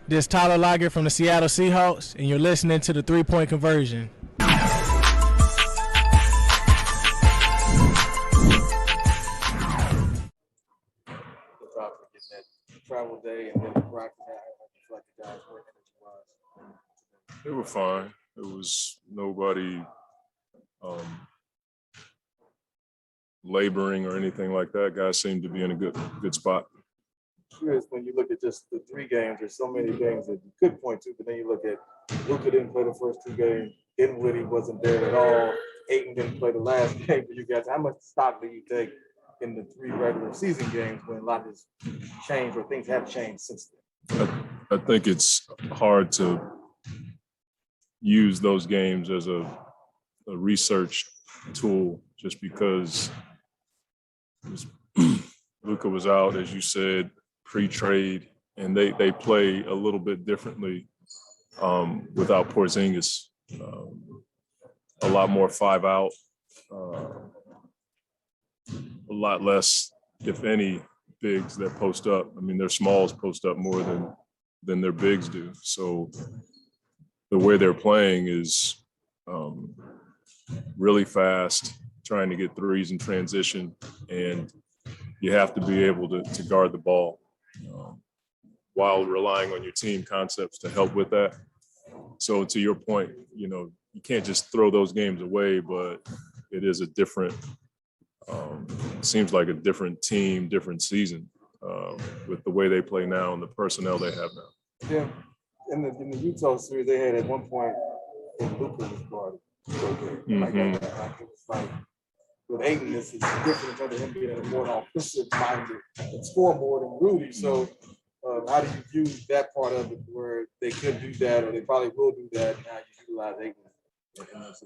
This is Tyler Lockett from the Seattle Seahawks, and you're listening to the 3-Point Conversion. Travel day and then right from that, I feel like the guys were energy-wise. They were fine. It was nobody laboring or anything like that. Guys seemed to be in a good spot. Curious, when you look at just the 3 games, there's so many games that you could point to, but then you look at Luka didn't play the first 2 games, Dinwiddie wasn't there at all, Ayton didn't play the last game for you guys. How much stock do you take in the 3 regular season games when a lot has changed or things have changed since then? I think it's hard to use those games as a research tool just because Luka was out, as you said, pre-trade, and they play a little bit differently without Porzingis. A lot more 5 out, a lot less, if any, bigs that post up. I mean, their smalls post up more than their bigs do. So the way they're playing is really fast, trying to get threes in transition, and you have to be able to guard the ball while relying on your team concepts to help with that. So to your point, you can't just throw those games away, but it is a different seems like a different team, different season with the way they play now and the personnel they have now. Yeah, in the Utah series, they had at one point Luka was guarded. Like it was like with Ayton, this is different in terms of him being a more offensive-minded and score more than Rudy. So how do you view that part of it where they could do that or they probably will do that and how you utilize Ayton?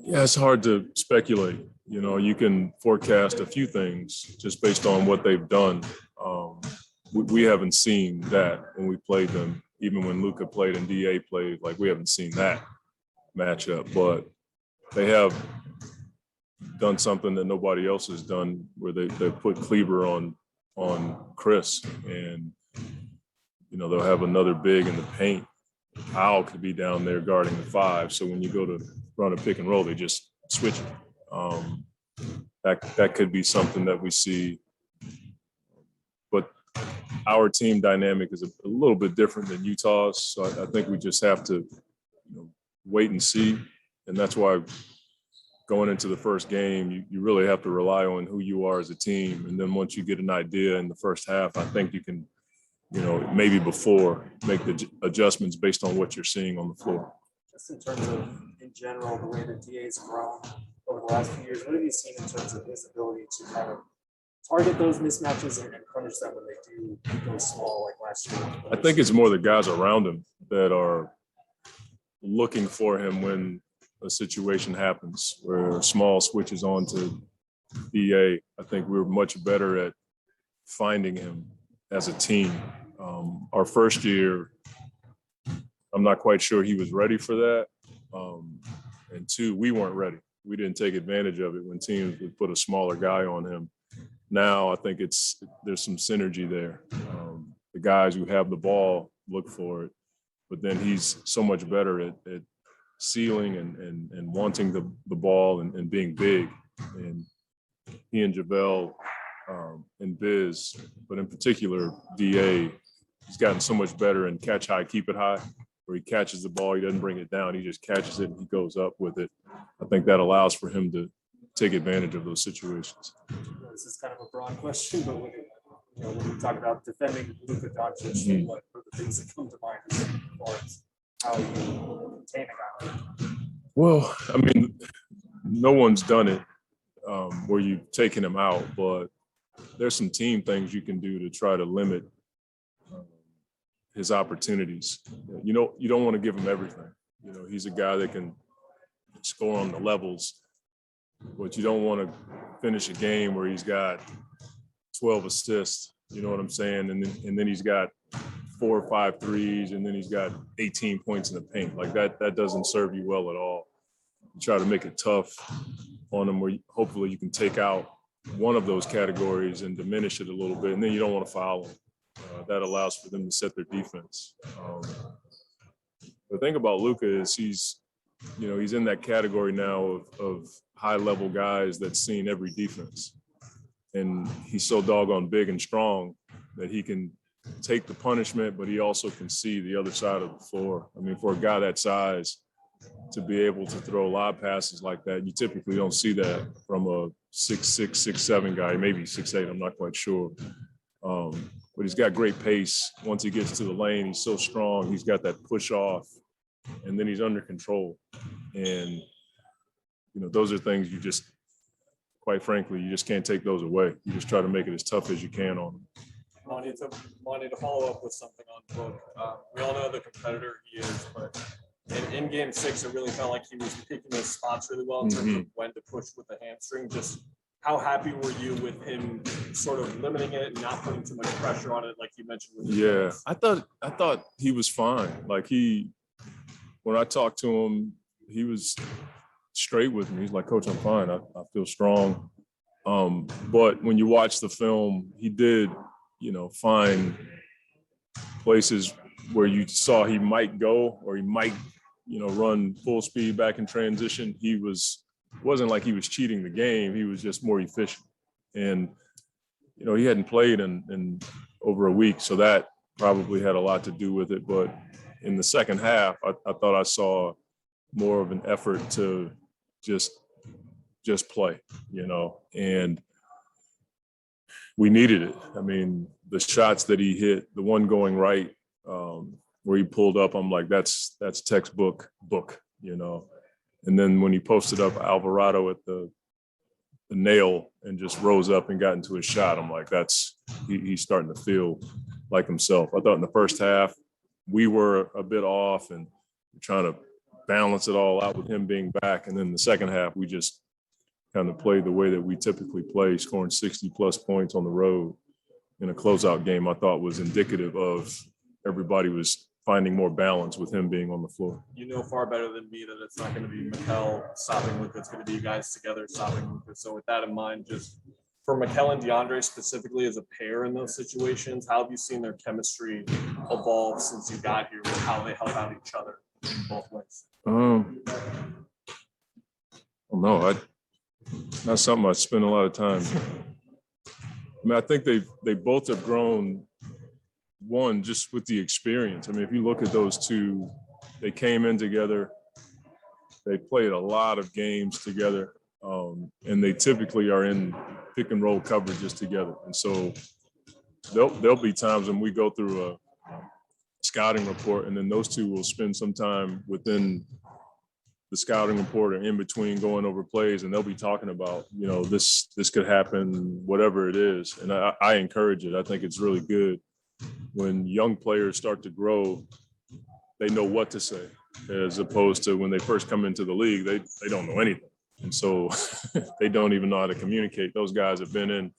Yeah, it's hard to speculate. You can forecast a few things just based on what they've done. We haven't seen that when we played them, even when Luka played and DA played, like we haven't seen that matchup. But they have done something that nobody else has done where they put Kleber on Chris, and they'll have another big in the paint. Al could be down there guarding the 5. So when you go to run a pick and roll, they just switch it. That could be something that we see. But our team dynamic is a little bit different than Utah's. So I think we just have to wait and see. And that's why going into the first game, you really have to rely on who you are as a team. And then once you get an idea in the first half, I think you can, maybe before, make the adjustments based on what you're seeing on the floor. Just in terms of, in general, the way that DA's grown over the last few years, what have you seen in terms of his ability to kind of target those mismatches and punish them when they do go small like last year? I think it's more the guys around him that are looking for him when a situation happens where small switches on to DA. I think we're much better at finding him as a team. Our first year, I'm not quite sure he was ready for that. And 2, we weren't ready. We didn't take advantage of it when teams would put a smaller guy on him. Now I think there's some synergy there. The guys who have the ball look for it, but then he's so much better at sealing and wanting the ball and being big. And he and JaVale and Biz, but in particular DA, he's gotten so much better in catch high, keep it high, where he catches the ball, he doesn't bring it down, he just catches it and he goes up with it. I think that allows for him to take advantage of those situations. This is kind of a broad question, but when we talk about defending Luka Doncic, what are the things that come to mind as far as how you contain a guy? Well, I mean, no one's done it where you've taken him out, but there's some team things you can do to try to limit his opportunities. You don't want to give him everything. He's a guy that can score on the levels, but you don't want to finish a game where he's got 12 assists, you know what I'm saying? And then he's got 4 or 5 threes, and then he's got 18 points in the paint. Like that doesn't serve you well at all. You try to make it tough on him where hopefully you can take out one of those categories and diminish it a little bit, and then you don't want to foul them. That allows for them to set their defense. The thing about Luka is he's in that category now of high-level guys that's seen every defense. And he's so doggone big and strong that he can take the punishment, but he also can see the other side of the floor. I mean, for a guy that size to be able to throw lob passes like that, you typically don't see that from a 6'6", 6'7" guy, maybe 6'8", I'm not quite sure. But he's got great pace. Once he gets to the lane, he's so strong. He's got that push off, and then he's under control. And, those are things you just, quite frankly, you just can't take those away. You just try to make it as tough as you can on them. Monty, to follow up with something on Book. We all know the competitor he is, but in Game 6, it really felt like he was picking his spots really well in terms of when to push with the hamstring. Just how happy were you with him sort of limiting it and not putting too much pressure on it, like you mentioned? With I thought he was fine. Like when I talked to him, he was straight with me. He's like, "Coach, I'm fine. I feel strong." But when you watch the film, he did, find places where you saw he might go or he might, run full speed back in transition. Wasn't like he was cheating the game. He was just more efficient. And, he hadn't played in over a week, so that probably had a lot to do with it. But in the second half, I thought I saw more of an effort to just play, and we needed it. I mean, the shots that he hit, the one going right, where he pulled up, I'm like, that's textbook book, And then when he posted up Alvarado at the nail and just rose up and got into his shot, I'm like, he's starting to feel like himself. I thought in the first half we were a bit off and trying to balance it all out with him being back. And then the second half, we just kind of played the way that we typically play, scoring 60-plus points on the road in a closeout game. I thought was indicative of everybody was finding more balance with him being on the floor. You know far better than me that it's not going to be Mikal stopping Luka. It's going to be you guys together stopping Luka. So with that in mind, just for Mikal and DeAndre specifically as a pair in those situations, how have you seen their chemistry evolve since you got here with how they help out each other in both ways? No, not something I spend a lot of time. I mean, I think they both have grown, one, just with the experience. I mean, if you look at those two, they came in together, they played a lot of games together, and they typically are in pick and roll coverages together. And so there'll be times when we go through a scouting report, and then those two will spend some time within the scouting report or in between going over plays, and they'll be talking about, this could happen, whatever it is. And I encourage it. I think it's really good when young players start to grow, they know what to say, as opposed to when they first come into the league, they don't know anything. And so they don't even know how to communicate. Those guys have been in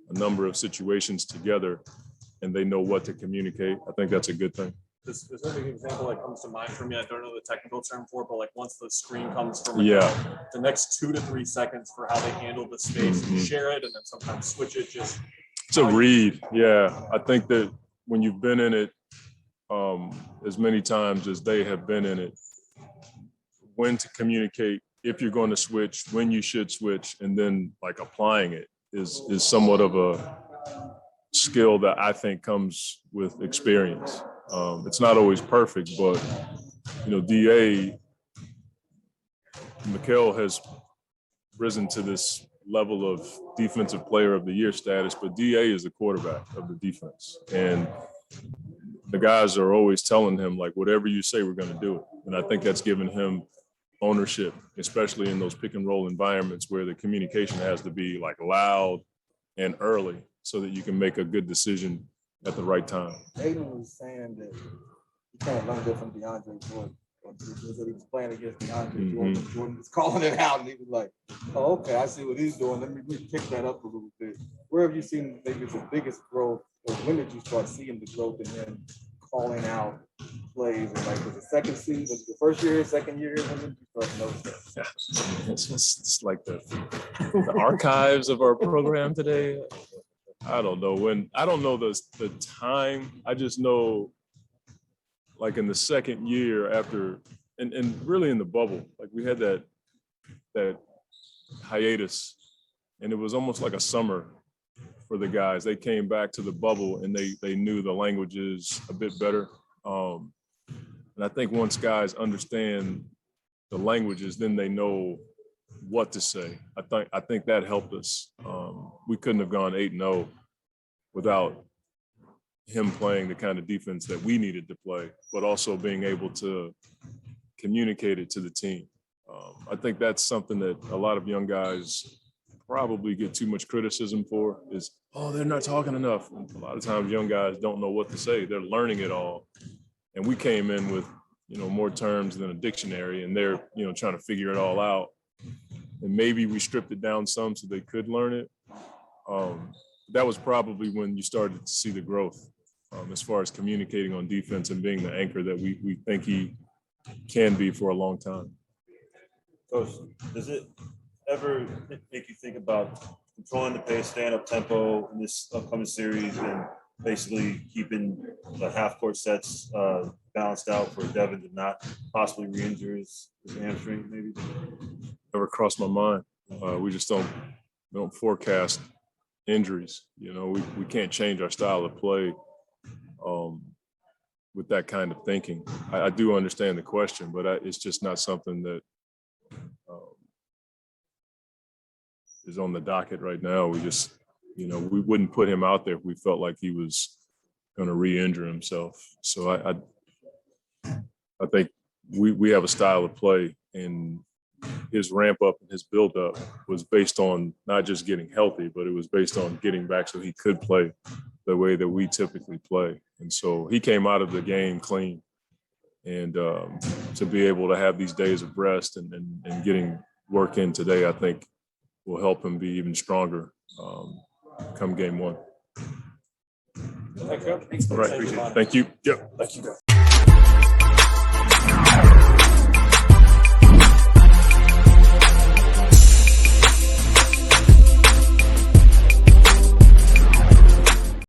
a number of situations together, and they know what to communicate. I think that's a good thing. There's an example that comes to mind for me. I don't know the technical term for it, but like once the screen comes from the next 2 to 3 seconds for how they handle the space and share it, and then sometimes switch it. Just it's a read. Yeah, I think that when you've been in it as many times as they have been in it, when to communicate, if you're going to switch, when you should switch, and then like applying it is somewhat of a skill that I think comes with experience. It's not always perfect, but Mikal has risen to this level of defensive player of the year status, but DA is the quarterback of the defense. And the guys are always telling him, like, whatever you say, we're going to do it. And I think that's given him ownership, especially in those pick and roll environments where the communication has to be like loud and early so that you can make a good decision at the right time. Aiden was saying that he kind of learned it from DeAndre Jordan. He was playing against DeAndre Jordan. Jordan was calling it out, and he was like, "Oh, okay, I see what he's doing. Let me pick that up a little bit." Where have you seen maybe the biggest growth, or when did you start seeing the growth in him calling out plays? And like, was it second season? Was it the first year, second year? When did you start noticing that? It's like the archives of our program today. I don't know when. I don't know the time. I just know like in the second year after, and really in the bubble, like we had that hiatus, and it was almost like a summer for the guys. They came back to the bubble and they knew the languages a bit better. And I think once guys understand the languages, then they know what to say. I think that helped us. We couldn't have gone 8-0 without him playing the kind of defense that we needed to play, but also being able to communicate it to the team. I think that's something that a lot of young guys probably get too much criticism for is, oh, they're not talking enough. And a lot of times young guys don't know what to say. They're learning it all. And we came in with, more terms than a dictionary, and they're, trying to figure it all out. And maybe we stripped it down some so they could learn it. That was probably when you started to see the growth as far as communicating on defense and being the anchor that we think he can be for a long time. Coach, does it ever make you think about controlling the pace, staying up tempo in this upcoming series, and basically keeping the half-court sets balanced out for Devin to not possibly re-injure his hamstring, maybe? Never crossed my mind. We just don't forecast injuries. We can't change our style of play with that kind of thinking. I do understand the question, but it's just not something that is on the docket right now. We just, we wouldn't put him out there if we felt like he was going to re-injure himself. So I think we have a style of play, and his ramp up and his build up was based on not just getting healthy, but it was based on getting back so he could play the way that we typically play. And so he came out of the game clean, and to be able to have these days of rest and getting work in today, I think will help him be even stronger come game one. Thank you. Thanks for All right, appreciate it. Thank you. Yep. Thank you, guys.